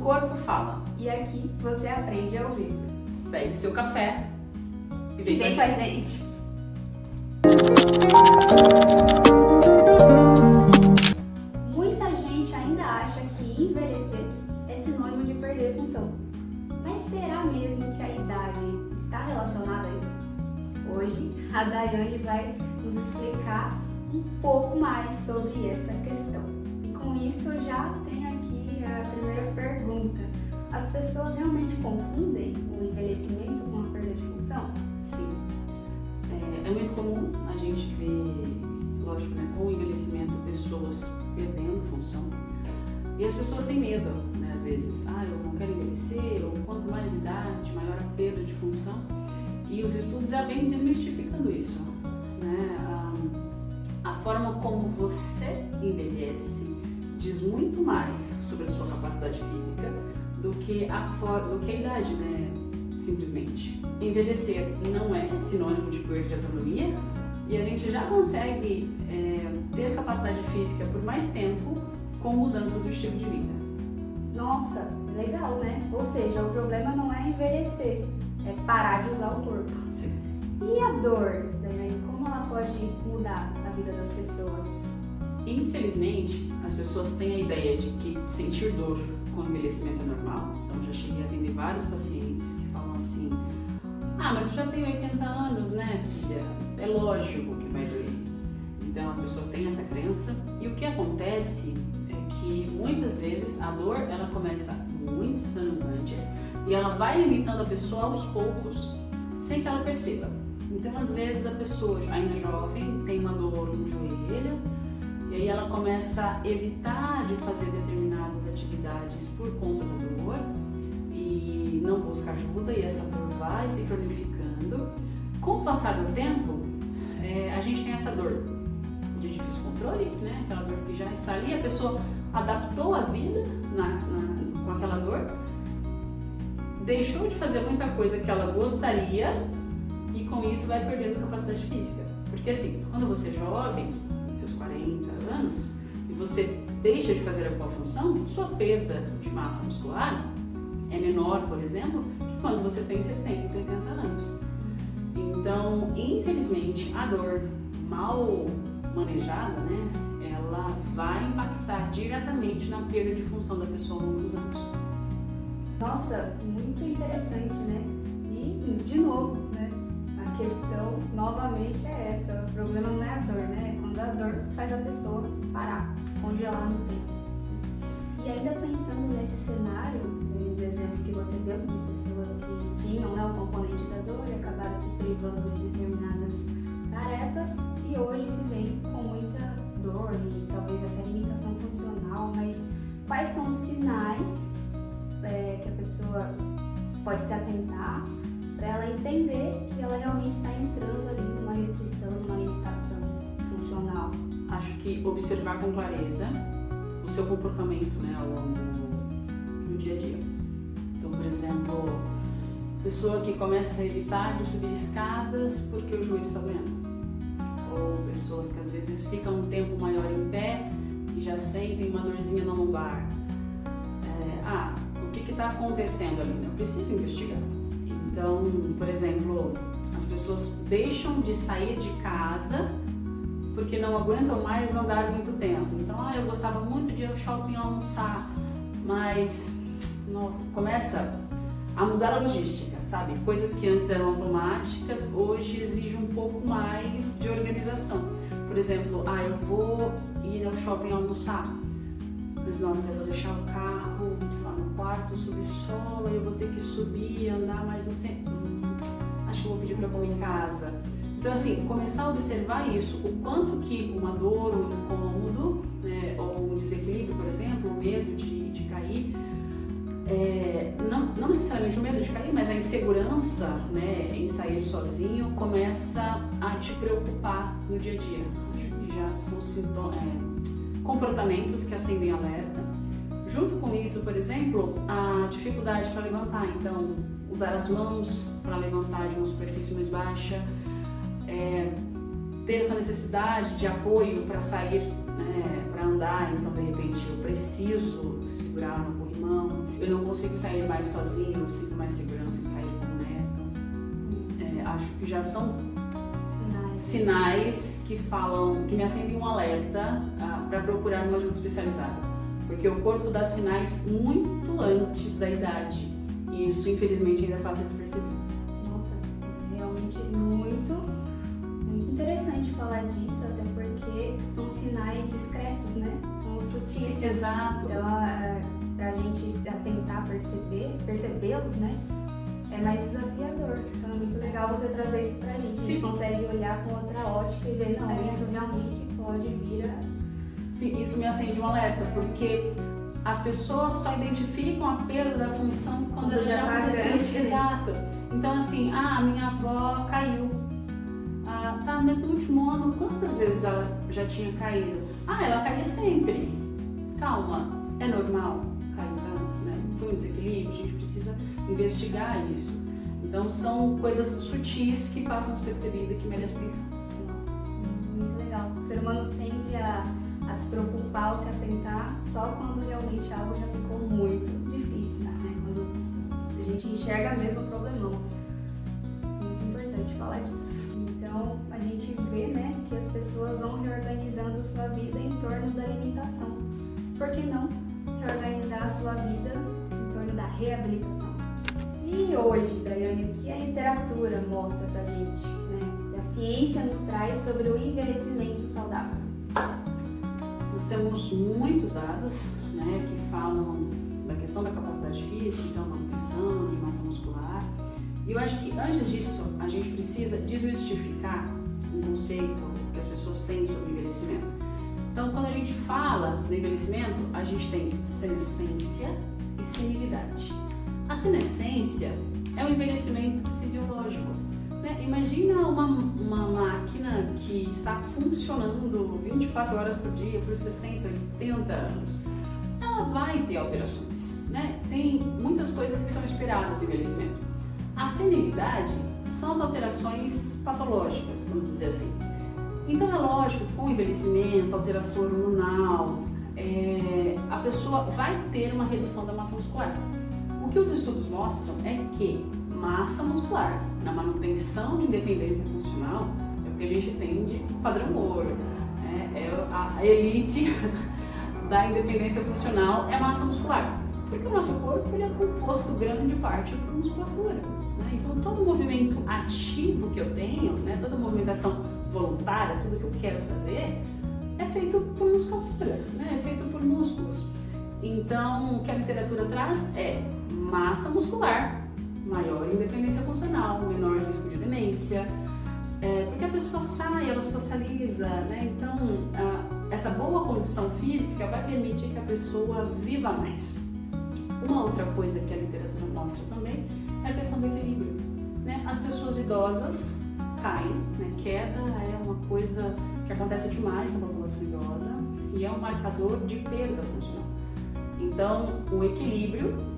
corpo fala. E aqui você aprende a ouvir. Pegue seu café e Vem vem com a gente. Muita gente ainda acha que envelhecer é sinônimo de perder função. Mas será mesmo que a idade está relacionada a isso? Hoje, a Daiane vai nos explicar um pouco mais sobre essa questão. E com isso, eu já tenho aqui a primeira pergunta. As pessoas realmente confundem o envelhecimento com a perda de função? Sim. É muito comum a gente ver, lógico, né, com o envelhecimento, pessoas perdendo função. E as pessoas têm medo, né, às vezes. Eu não quero envelhecer, ou quanto mais idade, maior a perda de função. E os estudos já vêm desmistificando isso, né? A forma como você envelhece diz muito mais sobre a sua capacidade física do que a idade, né? Simplesmente. Envelhecer não é sinônimo de perda de autonomia e a gente já consegue ter capacidade física por mais tempo com mudanças do estilo de vida. Nossa, legal, né? Ou seja, o problema não é envelhecer, é parar de usar o corpo. Sim. E a dor, Daiane, como ela pode mudar a vida das pessoas? Infelizmente, as pessoas têm a ideia de que sentir dor com o envelhecimento é normal. Então, já cheguei a atender vários pacientes que falam assim: mas eu já tenho 80 anos, né, filha? É lógico que vai doer. Então, as pessoas têm essa crença e o que acontece é que muitas vezes a dor ela começa muitos anos antes e ela vai limitando a pessoa aos poucos, sem que ela perceba. Então, às vezes, a pessoa ainda jovem tem uma dor no joelho e aí ela começa a evitar de fazer determinadas atividades por conta da dor e não busca ajuda e essa dor vai se cronificando. Com o passar do tempo, a gente tem essa dor de difícil controle, né? Aquela dor que já está ali, a pessoa adaptou a vida com aquela dor, deixou de fazer muita coisa que ela gostaria e com isso vai perdendo capacidade física. Porque assim, quando você é jovem, seus 40 anos, e você deixa de fazer alguma função, sua perda de massa muscular é menor, por exemplo, que quando você tem 70, 80 anos. Então, infelizmente, a dor mal manejada, né, ela vai impactar diretamente na perda de função da pessoa ao longo dos anos. Nossa, muito interessante, né? E, de novo, né? A questão, novamente, é essa. O problema não é a dor, né? É quando a dor faz a pessoa parar, congelar no tempo. E ainda pensando nesse cenário, do exemplo que você deu, de pessoas que tinham, né, o componente da dor e acabaram se privando de determinadas tarefas e hoje se veem com muita dor e talvez até limitação funcional, mas quais são os sinais que a pessoa pode se atentar para ela entender que ela realmente está entrando ali numa restrição, numa limitação funcional? Acho que observar com clareza o seu comportamento, né, ao longo do dia a dia. Então, por exemplo, pessoa que começa a evitar de subir escadas porque o joelho está doendo. Ou pessoas que às vezes ficam um tempo maior em pé e já sentem uma dorzinha na lombar. O que está acontecendo ali? Eu preciso investigar. Então, por exemplo, as pessoas deixam de sair de casa porque não aguentam mais andar muito tempo. Então, eu gostava muito de ir ao shopping almoçar, mas, nossa, começa a mudar a logística, sabe? Coisas que antes eram automáticas, hoje exigem um pouco mais de organização. Por exemplo, eu vou ir ao shopping almoçar, mas nossa, eu vou deixar o carro, sei lá, no quarto, subsolo, eu vou ter que subir, andar mais no centro. Acho que eu vou pedir para comer em casa. Então, assim, começar a observar isso, o quanto que uma dor, um incômodo, né, ou um desequilíbrio, por exemplo, o medo de cair, não necessariamente o medo de cair, mas a insegurança, né, em sair sozinho, começa a te preocupar no dia a dia. Acho que já são comportamentos que acendem alerta. Junto com isso, por exemplo, a dificuldade para levantar, então usar as mãos para levantar de uma superfície mais baixa, ter essa necessidade de apoio para sair, né, para andar, então de repente eu preciso segurar no corrimão, eu não consigo sair mais sozinho, eu sinto mais segurança em sair com o neto. Acho que já são sinais que me acendem um alerta para procurar uma ajuda especializada, porque o corpo dá sinais muito antes da idade e isso infelizmente ainda passa despercebido. Nossa, realmente muito interessante falar disso, até porque são sinais discretos, né? São sutis. Sim, exato. Então, pra gente se atentar, percebê-los, né? É mais desafiador. Então é muito legal você trazer isso pra gente. A gente consegue olhar com outra ótica e ver, não, isso realmente pode vir a... Sim, isso me acende um alerta, porque as pessoas só identificam a perda da função quando ela já aconteceu. Exato. Então assim, minha avó caiu. Mas no último ano, quantas vezes ela já tinha caído? Ela caía sempre. Calma, é normal cair tanto, né? Foi um desequilíbrio, a gente precisa investigar isso. Então são coisas sutis que passam despercebidas, que merecem atenção. Nossa, muito legal. O ser humano tende a se preocupar ou se atentar só quando realmente algo já ficou muito difícil, né? Quando a gente enxerga mesmo o problemão. Muito importante falar disso. Então a gente vê, né, que as pessoas vão reorganizando sua vida em torno da alimentação. Por que não reorganizar a sua vida em torno da reabilitação? E hoje, Daiane, o que a literatura mostra pra gente, né? Que a ciência nos traz sobre o envelhecimento saudável? Nós temos muitos dados, né, que falam da questão da capacidade física, então manutenção, de massa muscular. E eu acho que antes disso a gente precisa desmistificar um conceito que as pessoas têm sobre envelhecimento. Então, quando a gente fala do envelhecimento, a gente tem senescência e senilidade. A senescência é o envelhecimento fisiológico, né? Imagina uma máquina que está funcionando 24 horas por dia por 60, 80 anos. Ela vai ter alterações, né? Tem muitas coisas que são esperadas do envelhecimento. A senilidade são as alterações patológicas, vamos dizer assim. Então é lógico que com o envelhecimento, alteração hormonal, a pessoa vai ter uma redução da massa muscular. O que os estudos mostram é que massa muscular na manutenção de independência funcional é o que a gente tem de padrão ouro, né? É a elite da independência funcional é a massa muscular, porque o nosso corpo ele é composto grande parte por musculatura, né? Então todo movimento ativo que eu tenho, né, toda movimentação voluntária, tudo que eu quero fazer é feito por musculatura, né? É feito por músculos. Então o que a literatura traz é massa muscular, maior independência funcional, menor risco de demência, porque a pessoa sai, ela socializa, né? Então essa boa condição física vai permitir que a pessoa viva mais. Uma outra coisa que a literatura mostra também é a questão do equilíbrio, né? As pessoas idosas caem, né? Queda é uma coisa que acontece demais na população idosa e é um marcador de perda funcional. Então o equilíbrio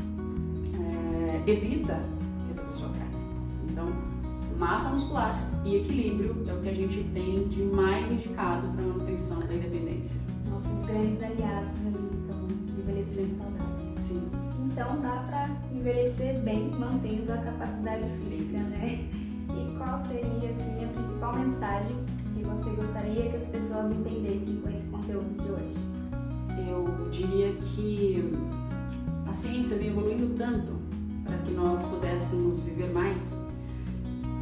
evita que essa pessoa caia. Então, massa muscular e equilíbrio é o que a gente tem de mais indicado para a manutenção da independência. Nossos grandes aliados ali, então, envelhecimento saudável. Sim. Então, dá para envelhecer bem, mantendo a capacidade física, né? E qual seria, assim, a principal mensagem que você gostaria que as pessoas entendessem com esse conteúdo de hoje? Eu diria que a ciência vem evoluindo tanto para que nós pudéssemos viver mais.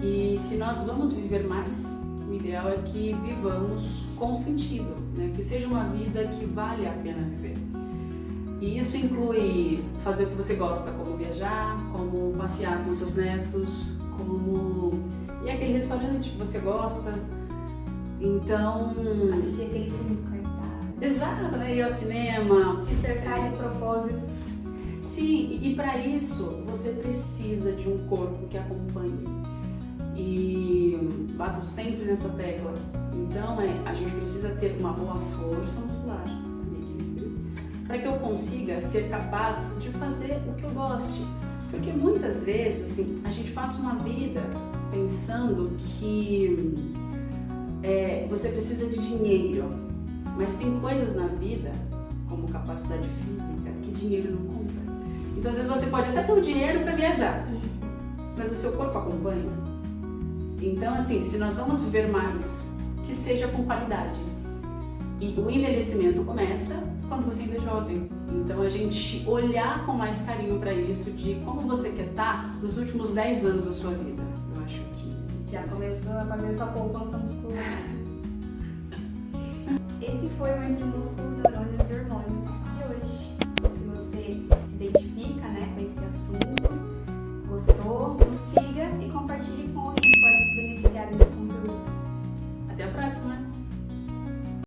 E se nós vamos viver mais, o ideal é que vivamos com sentido, né? Que seja uma vida que vale a pena viver. E isso inclui fazer o que você gosta, como viajar, como passear com seus netos, como ir àquele restaurante que você gosta. Então... assistir aquele filme do cartaz. Exato, né? Ir ao cinema. Se cercar de propósitos. Sim, e para isso você precisa de um corpo que acompanhe. E bato sempre nessa tecla. Então a gente precisa ter uma boa força muscular e equilíbrio para que eu consiga ser capaz de fazer o que eu goste. Porque muitas vezes assim, a gente passa uma vida pensando que você precisa de dinheiro Mas tem coisas na vida, como capacidade física, que dinheiro não compra. Então às vezes você pode até ter o dinheiro para viajar, mas o seu corpo acompanha. Então assim, se nós vamos viver mais, que seja com qualidade. E o envelhecimento começa quando você ainda é jovem. Então a gente olhar com mais carinho para isso, de como você quer estar nos últimos 10 anos da sua vida. Eu acho que já começou a fazer sua poupança muscular. Esse foi o Entre Músculos, Neurônios e Hormônios de hoje. Se você